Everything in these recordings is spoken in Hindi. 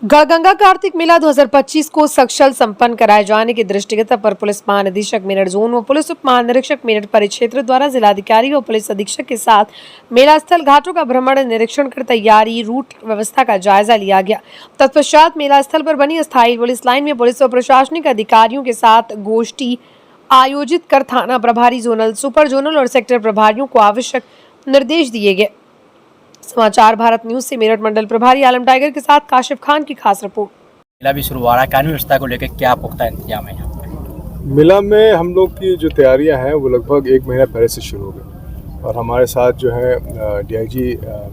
गढ़गंगा कार्तिक मेला 2025 को सक्षल संपन्न कराए जाने के दृष्टिगत अपर पुलिस महानिदेशक मेरठ जोन व पुलिस उप महानिरीक्षक मेरठ परिक्षेत्र द्वारा जिलाधिकारी व पुलिस अधीक्षक के साथ मेला स्थल घाटों का भ्रमण निरीक्षण कर तैयारी रूट व्यवस्था का जायजा लिया गया। तत्पश्चात मेला स्थल पर बनी अस्थायी पुलिस लाइन में पुलिस व प्रशासनिक अधिकारियों के साथ गोष्ठी आयोजित कर थाना प्रभारी, जोनल, सुपर जोनल और सेक्टर प्रभारियों को आवश्यक निर्देश दिए गए। समाचार भारत न्यूज से मेरठ मंडल प्रभारी आलम टाइगर के साथ काशिफ खान की खास रिपोर्ट। मेला भी शुरू हो रहा है, कानूनी व्यवस्था को लेकर क्या पुख्ता इंतजाम है यहाँ पे? मेला में हम लोग की जो तैयारियां हैं वो लगभग 1 महीना पहले से शुरू हो गई और हमारे साथ जो है डीआईजी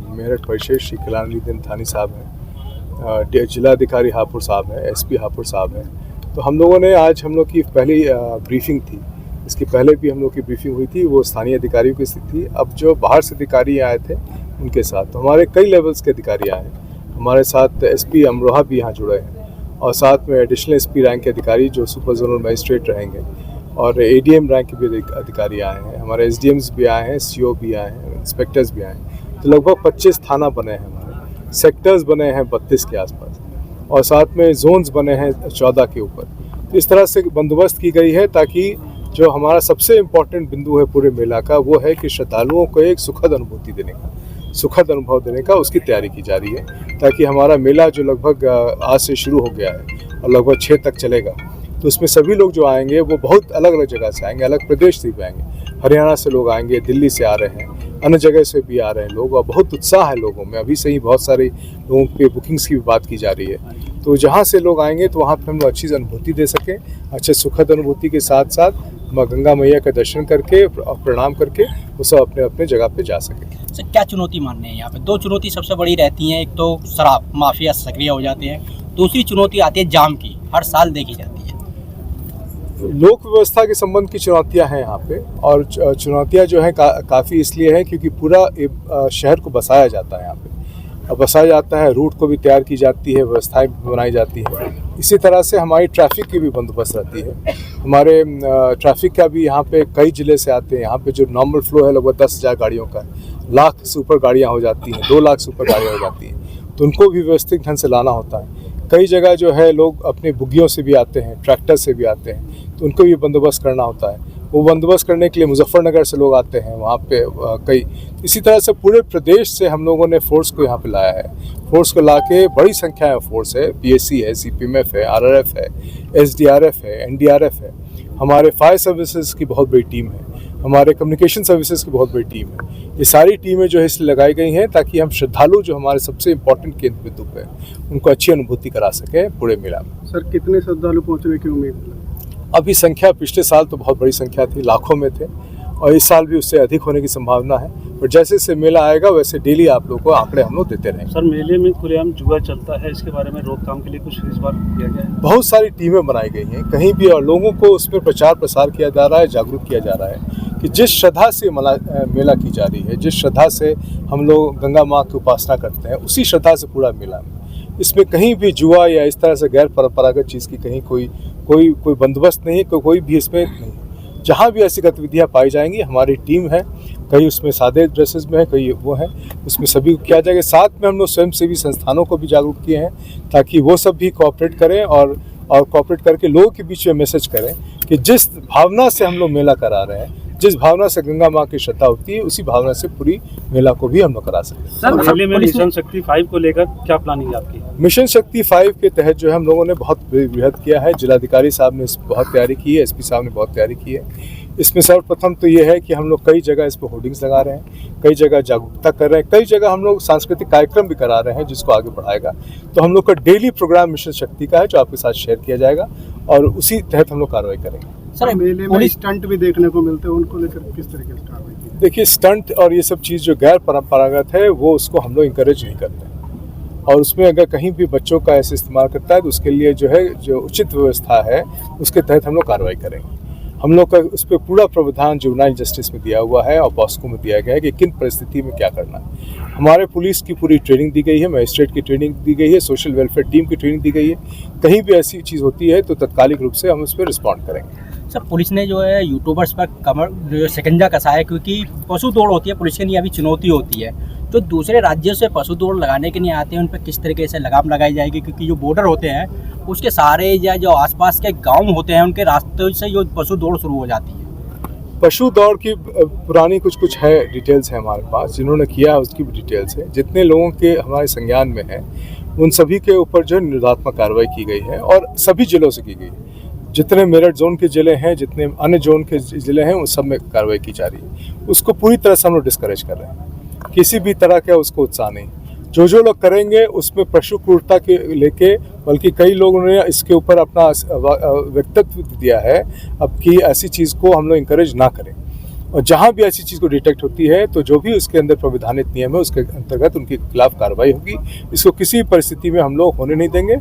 मेरठ परिक्षेत्र श्री कल्याण थानी साहब हैं, जिलाधिकारी हापुड़ साहब हैं, एसपी हापुड़ साहब हैं। तो हम लोगों ने आज हम लोग की पहली ब्रीफिंग थी, इसके पहले भी हम लोग की ब्रीफिंग हुई थी, वो स्थानीय अधिकारियों की स्थिति थी। अब जो बाहर से अधिकारी आए थे उनके साथ, तो हमारे कई लेवल्स के अधिकारी आए हैं। हमारे साथ एसपी अमरोहा भी यहाँ जुड़े हैं और साथ में एडिशनल एसपी रैंक के अधिकारी जो सुपर जोनल मजिस्ट्रेट रहेंगे और एडीएम रैंक के भी अधिकारी आए हैं। हमारे एसडीएम्स भी आए हैं, सीओ भी आए हैं, इंस्पेक्टर्स भी आए हैं। तो लगभग 25 थाना बने हैं, हमारे सेक्टर्स बने हैं 32 के आसपास और साथ में जोन्स बने हैं 14 के ऊपर। तो इस तरह से बंदोबस्त की गई है ताकि जो हमारा सबसे इम्पोर्टेंट बिंदु है पूरे मेला का, वो है कि श्रद्धालुओं को एक सुखद अनुभूति देने का, सुखद अनुभव देने का, उसकी तैयारी की जा रही है ताकि हमारा मेला जो लगभग आज से शुरू हो गया है और लगभग 6 तक चलेगा, तो उसमें सभी लोग जो आएंगे वो बहुत अलग अलग जगह से आएंगे, अलग प्रदेश से भी आएंगे, हरियाणा से लोग आएंगे, दिल्ली से आ रहे हैं, अन्य जगह से भी आ रहे हैं लोग और बहुत उत्साह है लोगों में। अभी से ही बहुत सारे लोगों पे बुकिंग्स की भी बात की जा रही है। तो जहाँ से लोग आएंगे तो वहाँ पर हम लोग अच्छी अनुभूति दे सकें, अच्छे सुखद अनुभूति के साथ साथ माँ गंगा मैया का दर्शन करके और प्रणाम करके वो सब अपने अपने जगह पे जा सकें। सर, क्या चुनौती मानने हैं यहाँ पे? 2 चुनौती सबसे बड़ी रहती हैं, एक तो शराब माफिया सक्रिय हो जाते हैं, दूसरी चुनौती आती है जाम की, हर साल देखी जाती है। लोक व्यवस्था के संबंध की चुनौतियां हैं यहाँ पे और चुनौतियां जो हैं काफ़ी इसलिए हैं क्योंकि पूरा शहर को बसाया जाता है यहाँ पे, अब बसाया जाता है, रूट को भी तैयार की जाती है, व्यवस्थाएं भी बनाई जाती है। इसी तरह से हमारी ट्रैफिक की भी बंदोबस्त रहती है। हमारे ट्रैफिक का भी यहाँ पे कई ज़िले से आते हैं। यहाँ पे जो नॉर्मल फ्लो है लगभग 10,000 गाड़ियों का, 1 लाख से ऊपर गाड़ियाँ हो जाती हैं, 2 लाख से ऊपर गाड़ियाँ हो जाती हैं, तो उनको भी व्यवस्थित ढंग से लाना होता है। कई जगह जो है लोग अपने बुग्गियों से भी आते हैं, ट्रैक्टर से भी आते हैं, तो उनको भी बंदोबस्त करना होता है। वो बंदोबस्त करने के लिए मुजफ्फरनगर से लोग आते हैं वहाँ पे कई। इसी तरह से पूरे प्रदेश से हम लोगों ने फोर्स को यहाँ पे लाया है। फोर्स को ला के बड़ी संख्या में फोर्स है, पीएससी है, सीपीएमएफ है, आरआरएफ है, एसडीआरएफ है, एनडीआरएफ है, हमारे फायर सर्विसेज की बहुत बड़ी टीम है, हमारे कम्युनिकेशन सर्विसेज की बहुत बड़ी टीम है। ये सारी टीमें जो है इसलिए लगाई गई हैं ताकि हम श्रद्धालु जो हमारे सबसे इम्पोर्टेंट केंद्र बिंदु पे उनको अच्छी अनुभूति करा सकें पूरे मेला में। सर, कितने श्रद्धालु पहुँचने की उम्मीद है? अभी संख्या पिछले साल तो बहुत बड़ी संख्या थी, लाखों में थे और इस साल भी उससे अधिक होने की संभावना है। और जैसे जैसे मेला आएगा वैसे डेली आप लोगों को आंकड़े हम लोग देते रहेंगे। सर, मेले में खुलेआम जुआ चलता है, इसके बारे में रोकथाम के लिए कुछ इस बार किया गया है? बहुत सारी टीमें बनाई गई हैं कहीं भी और लोगों को उसमें प्रचार प्रसार किया जा रहा है, जागरूक किया जा रहा है कि जिस श्रद्धा से मेला की जा रही है, जिस श्रद्धा से हम लोग गंगा माँ की उपासना करते हैं, उसी श्रद्धा से पूरा मेला में, इसमें कहीं भी जुआ या इस तरह से गैर परंपरागत चीज़ की कहीं कोई बंदोबस्त नहीं है, कोई भी इसमें नहीं। जहाँ भी ऐसी गतिविधियाँ पाई जाएंगी हमारी टीम है, कई उसमें सादे ड्रेसेस में है, कई वो हैं, उसमें सभी को किया जाएगा। साथ में हम लोग स्वयंसेवी संस्थानों को भी जागरूक किए हैं ताकि वो सब भी कोऑपरेट करें और कोऑपरेट करके लोगों के बीच में मैसेज करें कि जिस भावना से हम लोग मेला करा रहे हैं, जिस भावना से गंगा माँ की श्रद्धा होती है, उसी भावना से पूरी मेला को भी हम लोग करा सकते हैं। सर, मेले में मिशन शक्ति 5 को लेकर क्या प्लानिंग है आपकी? मिशन शक्ति 5 के तहत जो है हम लोगों ने बहुत बृहद किया है। जिलाधिकारी साहब ने बहुत तैयारी की है, एसपी साहब ने बहुत तैयारी की है। इसमें सर्वप्रथम तो ये है कि हम लोग कई जगह इस पर होर्डिंग्स लगा रहे हैं, कई जगह जागरूकता कर रहे हैं, कई जगह हम लोग सांस्कृतिक कार्यक्रम भी करा रहे हैं जिसको आगे बढ़ाएगा। तो हम लोग का डेली प्रोग्राम मिशन शक्ति का है जो आपके साथ शेयर किया जाएगा और उसी तहत हम लोग कार्रवाई करेंगे। सर, मेले में स्टंट भी देखने को मिलते हैं, उनको लेकर किस तरीके से कार्रवाई की? देखिए, स्टंट और ये सब चीज़ जो गैर परंपरागत है वो उसको हम लोग इंकरेज नहीं करते हैं और उसमें अगर कहीं भी बच्चों का ऐसे इस्तेमाल करता है तो उसके लिए जो है जो उचित व्यवस्था है उसके तहत हम लोग कार्रवाई करेंगे। हम लोग का उस पर पूरा प्रावधान जुवेनाइल जस्टिस में दिया हुआ है और पॉस्को में दिया गया है कि किन परिस्थिति में क्या करना है। हमारे पुलिस की पूरी ट्रेनिंग दी गई है, मजिस्ट्रेट की ट्रेनिंग दी गई है, सोशल वेलफेयर टीम की ट्रेनिंग दी गई है। कहीं भी ऐसी चीज़ होती है तो तत्कालिक रूप से हम उस पर रिस्पॉन्ड करेंगे। सर, पुलिस ने जो है यूट्यूबर्स पर कमर जो शिकंजा कसा है, क्योंकि पशु दौड़ होती है पुलिस के लिए अभी चुनौती होती है, जो दूसरे राज्यों से पशु दौड़ लगाने के लिए आते हैं उन पर किस तरीके से लगाम लगाई जाएगी, क्योंकि जो बॉर्डर होते हैं उसके सारे या जो आसपास के गांव होते हैं उनके रास्ते से जो पशु दौड़ शुरू हो जाती है। पशु दौड़ की पुरानी कुछ है, डिटेल्स है हमारे पास, जिन्होंने किया है उसकी भी डिटेल्स है। जितने लोगों के हमारे संज्ञान में है उन सभी के ऊपर जो निरोधात्मक कार्रवाई की गई है और सभी जिलों से की गई है। जितने मेरठ जोन के ज़िले हैं, जितने अन्य जोन के ज़िले हैं, उस सब में कार्रवाई की जा रही है। उसको पूरी तरह से हम लोग डिस्करेज कर रहे हैं, किसी भी तरह का उसको उत्साह नहीं। जो लोग करेंगे उसमें पशु क्रूरता के लेके, बल्कि कई लोगों ने इसके ऊपर अपना व्यक्तित्व दिया है अब कि ऐसी चीज़ को हम लोग इंकरेज ना करें। और जहाँ भी ऐसी चीज़ को डिटेक्ट होती है तो जो भी उसके अंदर प्रविधानित नियम है उसके अंतर्गत उनके खिलाफ कार्रवाई होगी। इसको किसी भी परिस्थिति में हम लोग होने नहीं देंगे